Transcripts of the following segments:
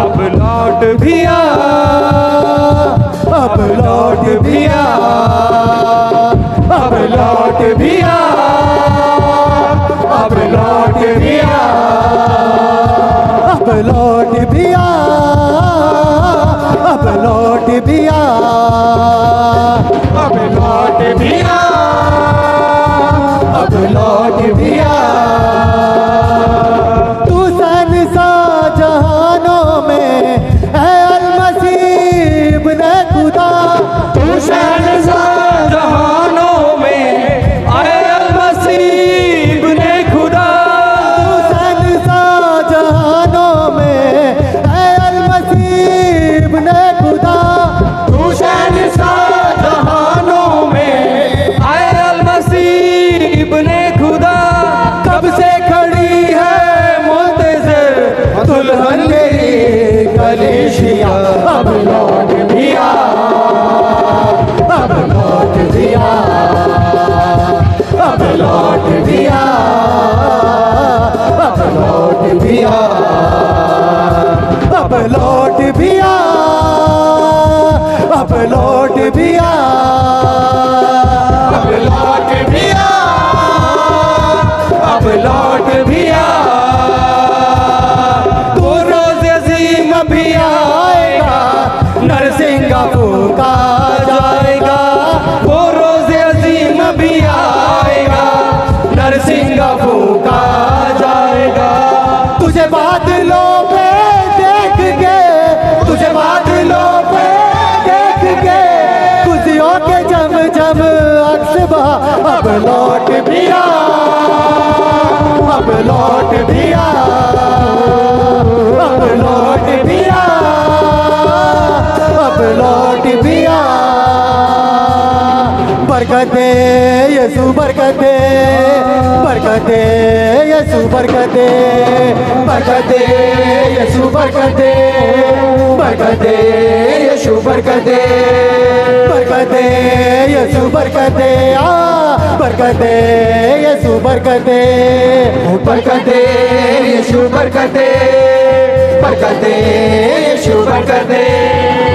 अब लौट भी आ, अब लौट भी आ, अब लौट भी आ, अब लौट भी आ, अब लौट भी आ, अब लौट भी आ, अब लौट भी आ, अब लौट भी आ। तू सा जहानों में है अल-मसीह इब्ने खुदा, तू सा जहानों में है अल-मसीह इब्ने खुदा, तू सा जहानों में है अल-मसीह इब्ने खुदा, तू सा जहानों में है अल-मसीह इब्ने खुदा। कब से खड़ी है मुंतज़िर दुल्हन तेरी कलीसिया, अब लौट भी आ, अब लौट भी आ, अब लौट भी आ, अब लौट भी आ, अब लौट भी आ, अब लौट भी आ, अब लौट भी आ, अब लौट भी आ। वो रोज़ अज़ीम भी आएगा, नरसिंगा फूंका जाएगा, वो रोज़ अज़ीम भी आएगा, नरसिंगा फूंका जाएगा। तुझे बादलों पे देख के, तुझे बादलों पे देख के, खुशियों के जम जम अक्स बहा, अब लौट भी आ, अब लौट भी आ, अब लौट भी आ, अब लौट भी आ। बरकते यीशु बरकते, बरकते यीशु बरकते, बरकते यीशु बरकते, बरकते यीशु बरकते, बरकते यीशु बरकते आ, बरकते यीशु बरकते, बरकते यीशु बरकते, बरकते यीशु बरकते।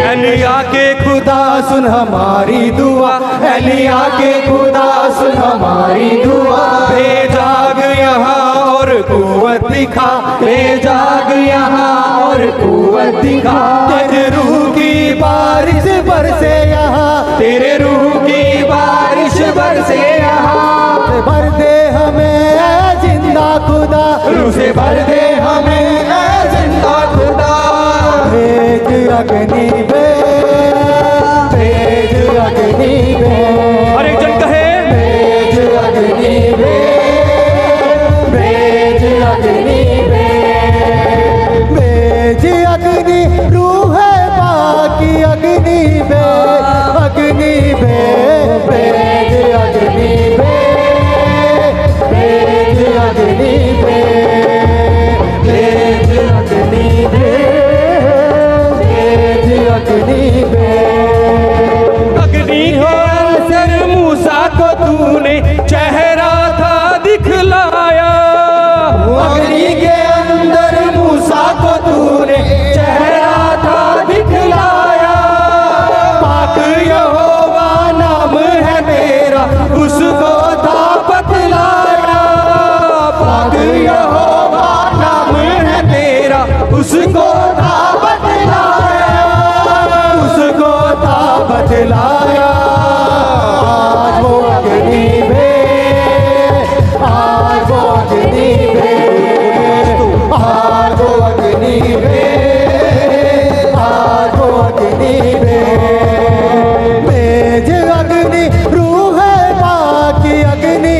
एलिया के खुदा सुन हमारी दुआ, एलिया के खुदा सुन हमारी दुआ, बेजाग यहाँ और कुव्वत दिखा, बेजाग यहाँ और कुव्वत दिखा। तेरे रूह की बारिश बरसे यहाँ, तेरे रूह की बारिश बरसे यहाँ। भर दे हमें ऐ जिंदा खुदा, रूह से भर दे हमें ऐ जिंदा खुदा। भेज अग्नि भेज अग्नि हर एक जन कहे, भेज अग्नि भेज अग्नि भेज अग्नि, रूह है बाकी अग्नि अग्नि भेज अग्नि भेज अग्नि भेज अग्नि भेज अग्नि अग्नि हो असर मूसा को तूने चेहरा था दिखलाया, अग्नि के अंदर मूसा को तूने चेहरा था दिखलाया। पाक यहोवा नाम है तेरा, उसको था बतलाया, पाक यहोवा नाम है तेरा, उसको था बतलाया, उसको था बतलाया। आज वो अग्नि आज वो अग्नि आज वो अग्नि आज वो अग्नि भेज अग्नि, रूह है बाकी अग्नि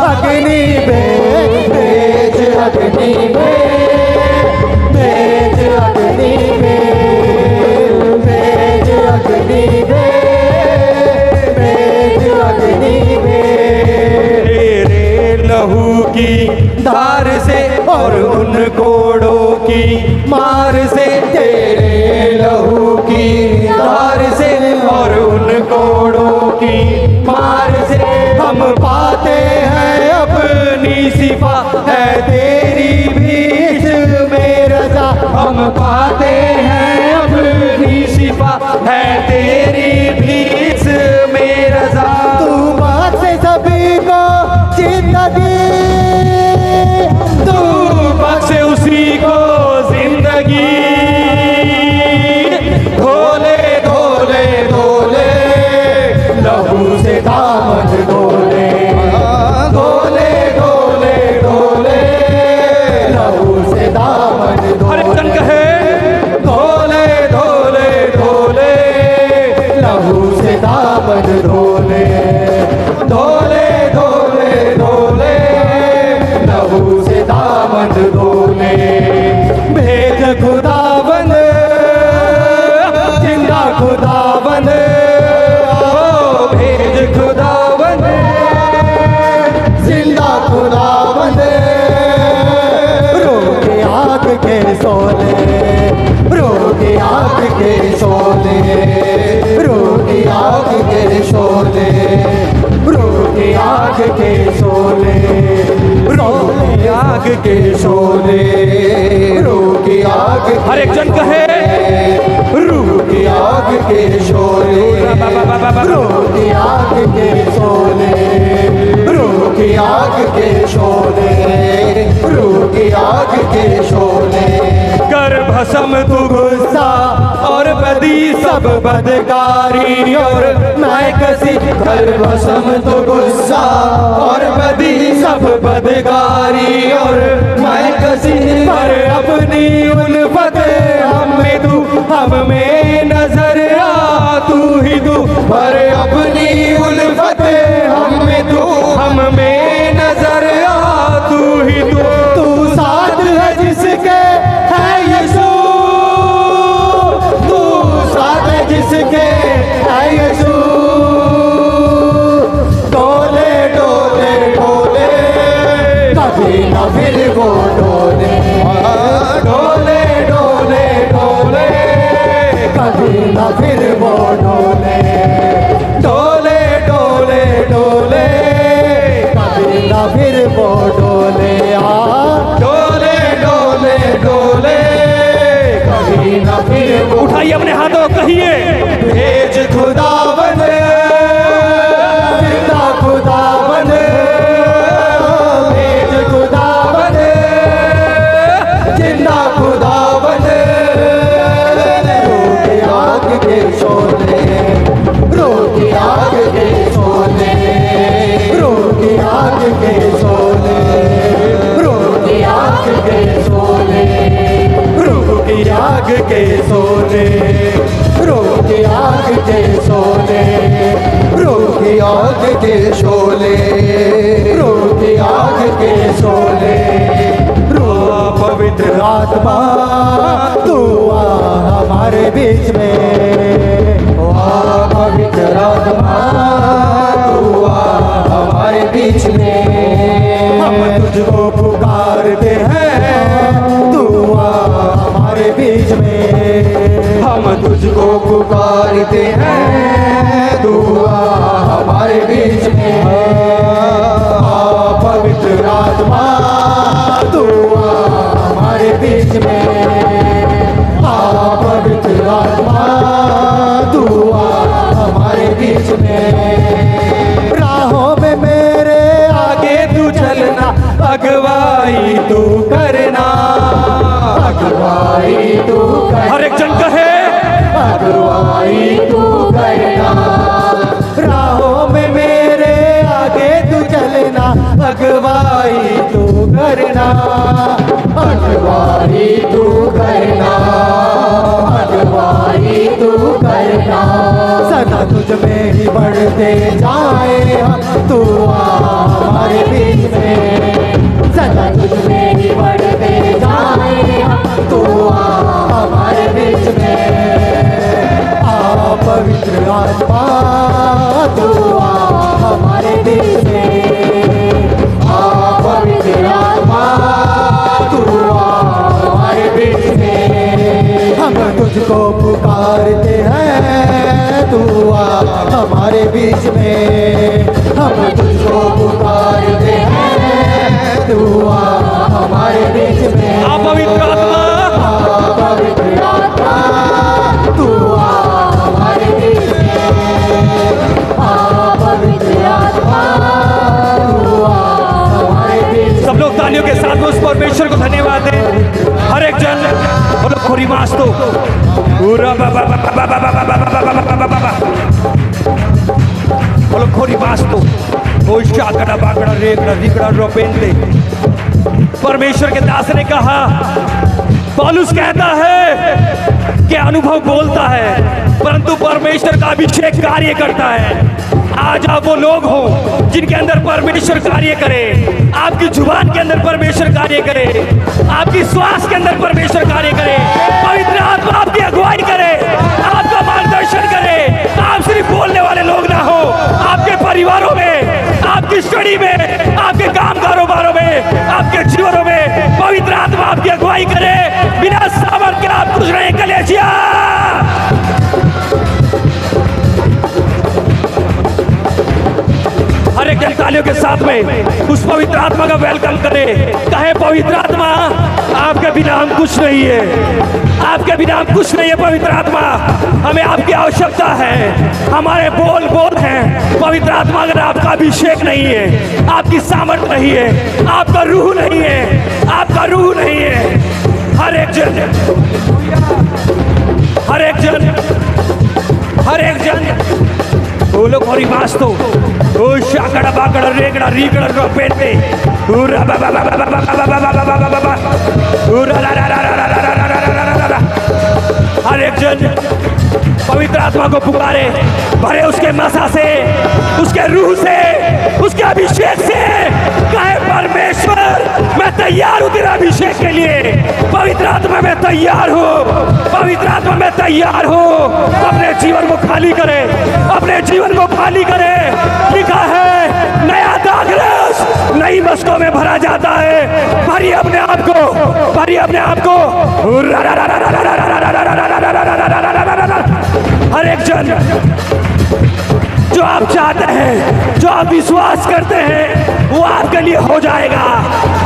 अग्नि भेज अग्नि भेज अग्नि भेज अग्नि भेज अग्नि तेरे लहू की धार से और उन कोड़ों की मार से, तेरे लहू की धार से और उन कोड़ों की मार से हम पाते हैं अपनी सिफा, है तेरी भी इसमें रजा। हम हम पाते हैं अपनी शिफा, है तेरी भी इसमें रजा। तू बख्शे सभी को जिंदगी, तू बख्शे उसी को जिंदगी। धोले धोले धोले लहू से दामन धोले, धोले धोले धोले लहू से दामन धोले। हर जन कहे धोले धोले धोले लहू से दामन धोले, धोले धोले धोले लहू से दामन धोले। भेज खुदाबंद जिंदा खुदाबंद, ओ भेज खुदाबंद जिंदा खुदाबंद। रोके आग के शोले, रोके आग के शोले, रोके आग के शोले, रोके आग के शोले, रोके आग के शोले, रोके आग। हर एक जन कहे रोके आग के शोले, रोके आग के शोले, रोके आग के शोले, रोके आग के शोले। कर भस्म तू गुस्सा और बदी सब बदकारी और मैं कसी। कर भस्म तू गुस्सा और बदी सब बदकारी और मैं कसी। पर अपनी उल्फत हमें तू, हम में नजर आ तू ही तू। पर अपनी उल्फत हमें तू, हम में नजर आ तू ही तू। तू साथ है जिसके है यीशु, तू साथ है जिसके है यीशु। डोले डोले डोले कभी न फिर वो डोले, डोले डोले डोले कभी न फिर वो डोले, डोले डोले डोले कभी न फिर वो डोले। डोले डोले डोले कभी न फिर वो। उठाइए अपने हाथों, कहिए भेज खुदाबंद जिंदा खुदाबंद, भेज खुदाबंद जिंदा खुदाबंद। रोके आग के शोले, रोके आग के शोले, रोके आग के शोले, रोके आग के शोले, रोके आग के शोले, रोके आग के शोले, रोके आग के शोले, रोके आग के शोले। पवित्र आत्मा तू आ हमारे बीच में, पवित्र आत्मा तू आ हमारे बीच में। हम तुझको पुकारते हैं, तू आ हमारे बीच में। हम तुझको पुकारते हैं, तू आ हमारे बीच में। पवित्र आत्मा तू आ हमारे बीच में, पवित्र आत्मा तू आ हमारे बीच में। राहों में मेरे आगे तू चलना, अगवाई तू करना, अगवाई तू करना। हर एक जन कहे अगवाई तू करना। राहों में मेरे आगे तू चलना, अगवाई तू करना, अगवाई तू करना, अगवाई तू करना। सदा तुझ में ही बढ़ते जाए हम, तू आ हमारे बीच में। सदा तुझ में ही बढ़ते जाए हम, तू आ हमारे बीच में। पवित्र आत्मा तू आ हमारे बीच में। पवित्र आत्मा तू आ हमारे बीच में। हम तुझको पुकारते हैं, तू आ हमारे बीच में। हम तुझको पुकारते हैं, तू आ हमारे बीच में। पवित्र आत्मा rimasto. Ura ba ba ba ba ba ba ba ba ba ba ba. Bolo rimasto. O shakada bagada rekada rikada ropente. परमेश्वर के दास ने कहा, पौलुस कहता है कि अनुभव बोलता है परंतु परमेश्वर का अभिषेक कार्य करता है। आज आप वो लोग हो जिनके अंदर परमेश्वर कार्य करे, आपकी जुबान के अंदर परमेश्वर कार्य करे, आपकी श्वास के अंदर परमेश्वर कार्य करे, पवित्र आत्मा आपकी अगुवाई करे, आपका मार्गदर्शन करे। आप सिर्फ बोलने वाले लोग ना हो, आपके परिवारों में, आपकी स्टडी में, आपके काम कारोबारों में, आपके जीवनों में पवित्र आत्मा आपकी अगुवाई करे। बिना सामर्थ के आप कुछ नहीं कलेसिया। हर एक जन तालियों के साथ में उस पवित्र आत्मा का वेलकम करे। कहे पवित्र आत्मा, आपके बिना हम कुछ नहीं है, आपके बिना हम कुछ नहीं है। पवित्र आत्मा, हमें आपकी आवश्यकता है। हमारे बोल बोल हैं पवित्र आत्मा, अगर आपका अभिषेक नहीं है, आपकी सामर्थ नहीं है, आपका रूह नहीं है, आपका रूह नहीं है। हर एक जन, हर एक जन, हर एक जन बोलो कोरी मास्तो। ओ शाकड़ा बाकड़ा रेकड़ा रीकड़ा रोपेटे। उरा बा बा बा बा बा बा बा बा बा बा बा। उरा ला ला ला ला ला ला ला ला। हर एक जन पवित्र आत्मा को पुकारे, भरे उसके मसा से, उसके रूह से, उसके अभिषेक से। कहे परमेश्वर, मैं तैयार हूँ तेरा अभिषेक के लिए। पवित्र आत्मा मैं तैयार हूँ, पवित्र आत्मा मैं तैयार हूँ। अपने जीवन को खाली करे, अपने जीवन को खाली करे। लिखा है नया दाखरस नई मस्कों में भरा जाता है। भरिए अपने आप को, भरिए अपने आप को। हर एक जन जो आप चाहते हैं, जो आप विश्वास करते हैं, वो आपके लिए हो जाएगा।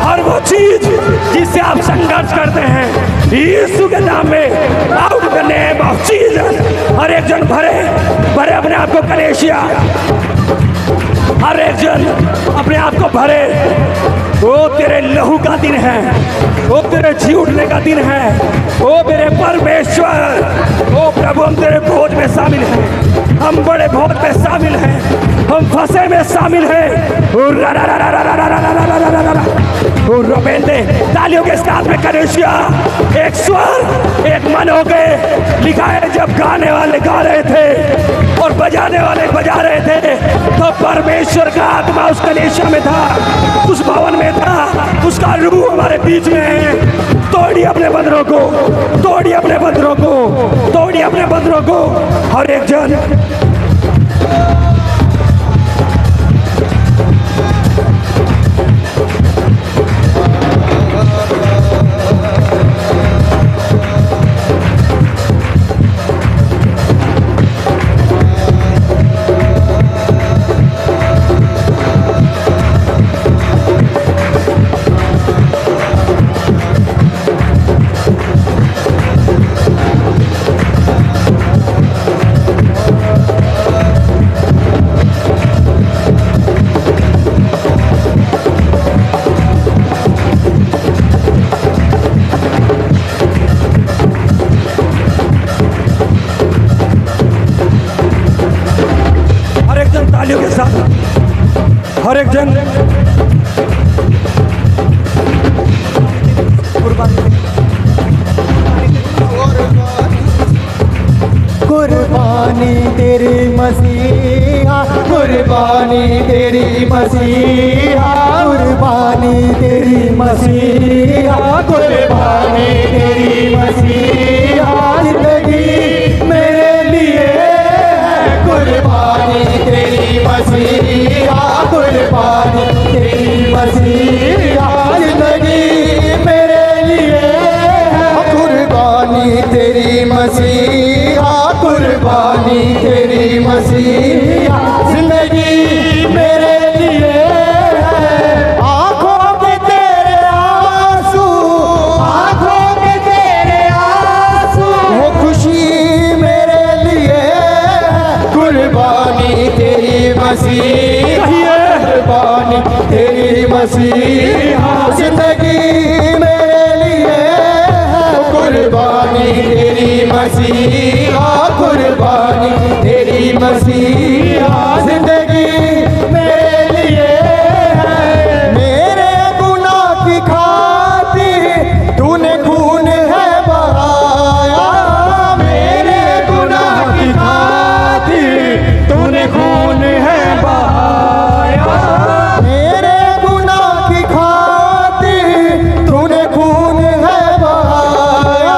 और वो चीज जिससे आप संघर्ष करते हैं, यीशु के नाम में, out the name of Jesus. हर एक जन भरे भरे अपने आप को कलेशिया। हर एक जन अपने आप को भरे। वो तेरे लहू का दिन है, वो तेरे जी उठने का दिन है। ओ मेरे परमेश्वर, ओ प्रभु, हम तेरे भोज में शामिल हैं, हम बड़े भोज में शामिल हैं, हम फंसे में शामिल हैं। रोपेंदे तालियों के साथ में कलेशिया, एक स्वर, एक मन हो गए। लिखा है जब गाने वाले गा रहे थे और बजाने वाले बजा रहे थे, तो परमेश्वर का आत्मा उस कलेशिया में था, उस भवन में था, उसका रूह हमारे बीच में है। तोड़िए अपने बंधनों को, तोड़िए अपने बंधनों को, तोड़िए अपने बंधनों को। हर एक जन तालियों के साथ हर एक जन कुर्बानी तेरी मसीहा, कुर्बानी तेरी मसीहा, कुर्बानी तेरी मसीहा, कुर्बानी तेरी मसीहा। जिंदगी मेरे लिए है कुर्बानी तेरी मसीहा, कुर्बानी तेरी मसीहा। जिंदगी मेरे लिए है कुर्बानी तेरी मसीहा, कुर्बानी तेरी मसीहा। जिंदगी मेरे लिए है आंखों के तेरे आंसू, आंखों के तेरे आंसू। वो खुशी मेरे लिए है कुर्बानी तेरी मसीहा, कुर्बानी तेरी मसीहा। जिंदगी मेरे लिए है कुर्बानी कुर्बानी तेरी मसीहा, कुर्बानी तेरी मसीहा। जिंदगी मेरे लिए है, मेरे गुनाह की खातिर तूने खून है बहाया, मेरे गुनाह की खातिर तूने खून है बहाया, मेरे गुनाह की खातिर तूने खून है बहाया,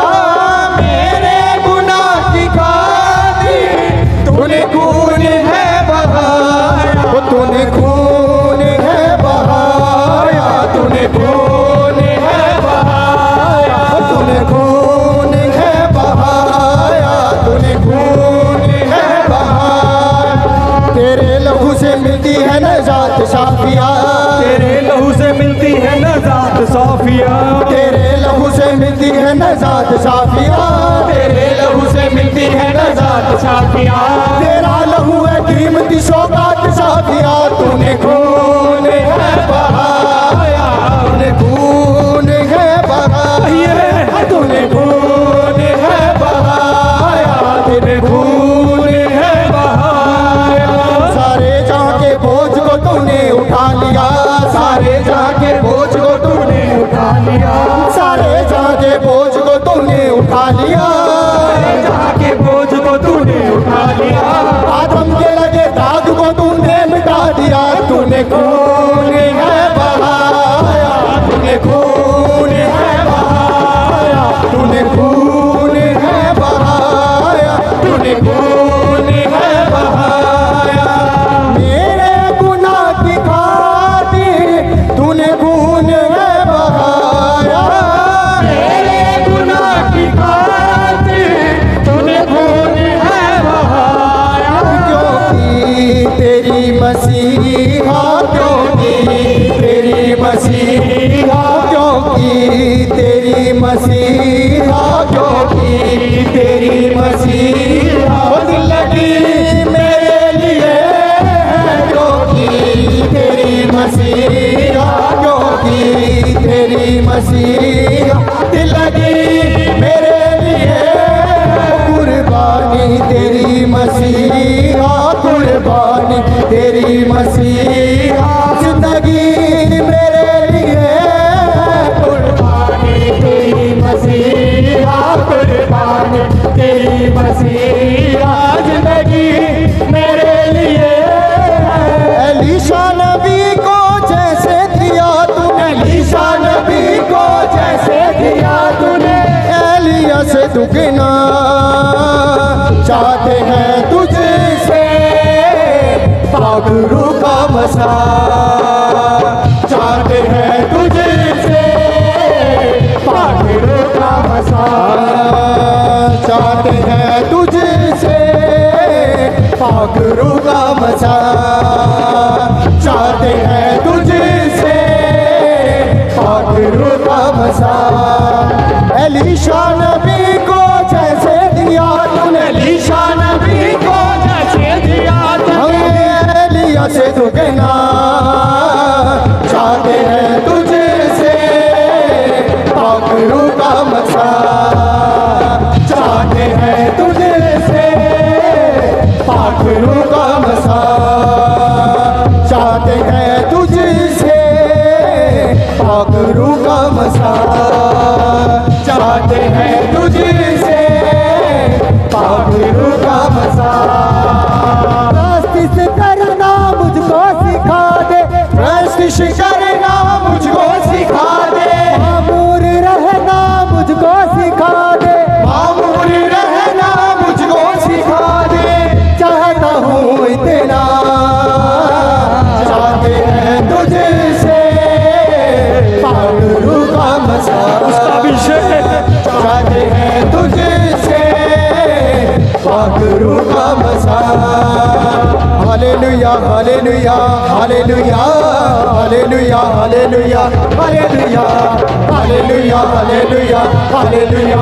मेरे गुनाह की खातिर तूने खून है बहाया, तूने खून है बहाया, तूने खून है बहाया, तूने खून है बहाया, तूने खून है बहाया। तेरे लहू से मिलती है नजात शाफिया, तेरे लहू से मिलती है नजात साफिया, तेरे लहू से मिलती है नजात शाफिया, तेरे लहू से मिलती है नजात शाफिया। तेरा लहू है कीमती सौगात शाफिया, तूने खून है बहाया, तूने खून है बहाया, तूने खून है बहाया, तूने खून है बहाया। सारे जहां के बोझ को तूने उठा लिया, सारे जहां के बोझ को तूने उठा लिया, सारे जहां के बोझ को तूने उठा लिया, जहाँ के बोझ को तूने उठा लिया, आदम के लगे दाग को तूने मिटा दिया। तूने खून है बहाया, तूने खून है बहाया, तूने खून है बहाया, तूने खून है बहाया। मेरे गुनाह की खातिर तूने खून है बहाया, मेरे गुनाह की खातिर तूने खून है बहाया। क्योंकि तेरी मसीहा, क्योंकि तेरी मसीहा, क्योंकि तेरी मसीहा, क्योंकि तेरी मसीहा। जिंदगी मेरे लिए है, क्योंकि तेरी मसीहा, क्योंकि तेरी मसीहा। जिंदगी मेरे लिए कुर्बानी तेरी मसीहा, कुर्बानी तेरी मसीहा। जिंदगी मेरे लिए कुर्बानी तेरी मसीहा, कुर्बानी तेरी मसीहा। जिंदगी मेरे लिए एलीशा नबी को जैसे दिया तूने, एलीशा नबी को जैसे दिया तूने, एलिया से दुगना चाहते हैं तुझसे पागरू का मसा, चाहते हैं तुझसे पागरू का मसा, चाहते हैं तुझसे पागरू का मसा, चाहते हैं तुझसे पागरू का मसा। एलीशा नबी को जैसे दिया तूने, एलीशा नबी को जैसे दिया तूने, एलिया से दुगना चाहते हैं तुझसे पागरू का मसा, चाहते हैं तुझसे पागरू का मसा, चाहते हैं तुझसे पागरू का मसा, चाहते हैं तुझसे पागरू का मसा। प्रस्तिश करना मुझको सिखा दे, प्रस्तिश करना मुझको सिखा दे, मामूर रहना मुझको सिखा दे, मामूर रहना मुझको सिखा दे। चाहता हूँ इतना, चाहते हैं तुझसे पागरू का मसा, उसका अभिषेक चाहते हैं तुझसे पागरू का मसा। Hallelujah, hallelujah, hallelujah, hallelujah, hallelujah, hallelujah, hallelujah, hallelujah, hallelujah,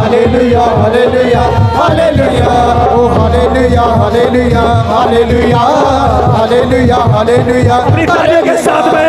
hallelujah, hallelujah, hallelujah, ओ hallelujah, hallelujah, hallelujah, hallelujah, hallelujah, अपनी तालियों के साथ में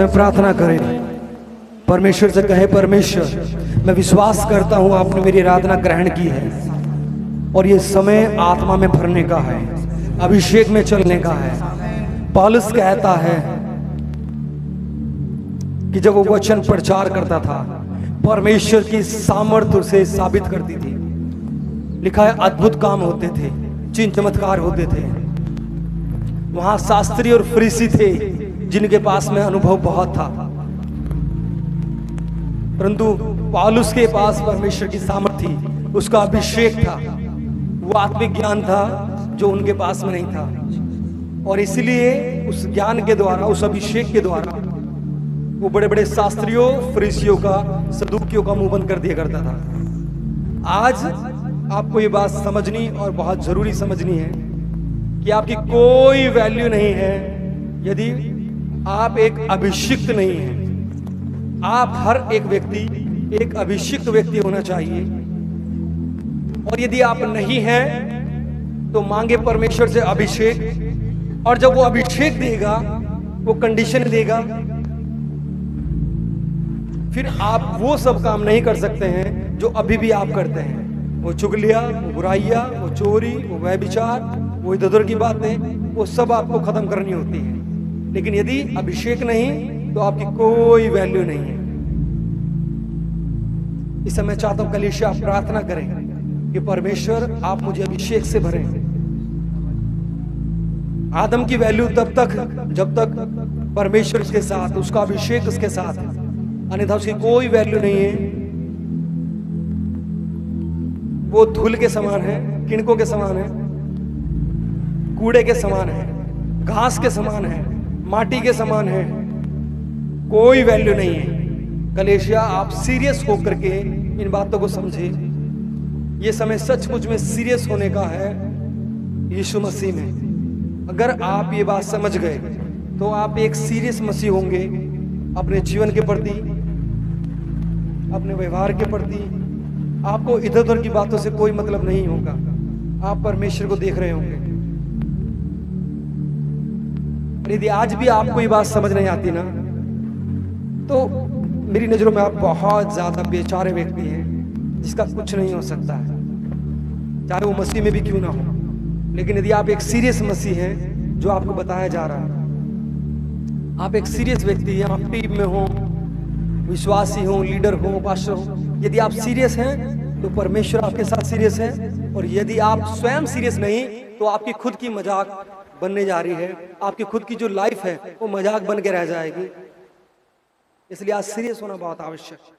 समय प्रार्थना करें, परमेश्वर से कहे, परमेश्वर मैं विश्वास करता हूं आपने मेरी आराधना ग्रहण की है और ये समय आत्मा में भरने का है, अभिषेक में चलने का है। पौलुस कहता है कि जब वो वचन प्रचार करता था परमेश्वर की सामर्थ्य उसे साबित करती थी। लिखा है अद्भुत काम होते थे, चिन्ह चमत्कार होते थे। वहां शास्त्री और फरीसी थे जिनके पास में अनुभव बहुत था, परंतु पौलुस के पास परमेश्वर की सामर्थ्य थी, उसका अभिषेक था, वो आत्मिक ज्ञान था जो उनके पास में नहीं था। और इसलिए उस ज्ञान के द्वारा, उस अभिषेक के द्वारा वो बड़े बड़े शास्त्रियों फरीसियों का, सदूकियों का मुंह बंद कर दिया करता था। आज आपको ये बात समझनी और बहुत जरूरी समझनी है कि आपकी कोई वैल्यू नहीं है यदि आप एक अभिषिक्त नहीं हैं। आप हर एक व्यक्ति एक अभिषिक्त व्यक्ति होना चाहिए, और यदि आप नहीं हैं तो मांगे परमेश्वर से अभिषेक, और जब वो अभिषेक देगा वो कंडीशन देगा, फिर आप वो सब काम नहीं कर सकते हैं जो अभी भी आप करते हैं। वो चुगलिया, वो बुराइयां, वो चोरी, वो व्यभिचार, वो इधर उधर की बातें, वो सब आपको खत्म करनी होती है। लेकिन यदि अभिषेक नहीं तो आपकी कोई वैल्यू नहीं है। इस समय चाहता हूं कलीसिया आप प्रार्थना करें कि परमेश्वर आप मुझे अभिषेक से भरें। आदम की वैल्यू तब तक जब तक परमेश्वर के साथ, उसका अभिषेक उसके साथ है, अन्यथा उसकी कोई वैल्यू नहीं है। वो धूल के समान है, किणकों के समान है, कूड़े के समान है, घास के समान है, माटी के समान है, कोई वैल्यू नहीं है। कलेशिया आप सीरियस होकर के इन बातों को समझे। ये समय सचमुच में सीरियस होने का है यीशु मसीह में। अगर आप ये बात समझ गए तो आप एक सीरियस मसीह होंगे अपने जीवन के प्रति, अपने व्यवहार के प्रति। आपको इधर उधर की बातों से कोई मतलब नहीं होगा, आप परमेश्वर को देख रहे होंगे। यदि आज भी आपको ये बात समझ नहीं आती ना, तो मेरी नजरों में आप बहुत ज्यादा बेचारे व्यक्ति हैं जिसका कुछ नहीं हो सकता है, चाहे वो मसीह में भी क्यों ना हो। लेकिन यदि आप एक सीरियस मसीह हैं, जो आपको बताया जा रहा है, आप एक सीरियस व्यक्ति हैं, आप टीम में हो, विश्वासी हो, लीडर हो, पास्टर हो, यदि आप सीरियस हैं तो परमेश्वर आपके साथ सीरियस है। और यदि आप स्वयं सीरियस नहीं तो आपकी खुद की मजाक बनने जा रही है, आपकी खुद की जो लाइफ है वो मजाक बन के रह जाएगी। इसलिए आज सीरियस होना बहुत आवश्यक है।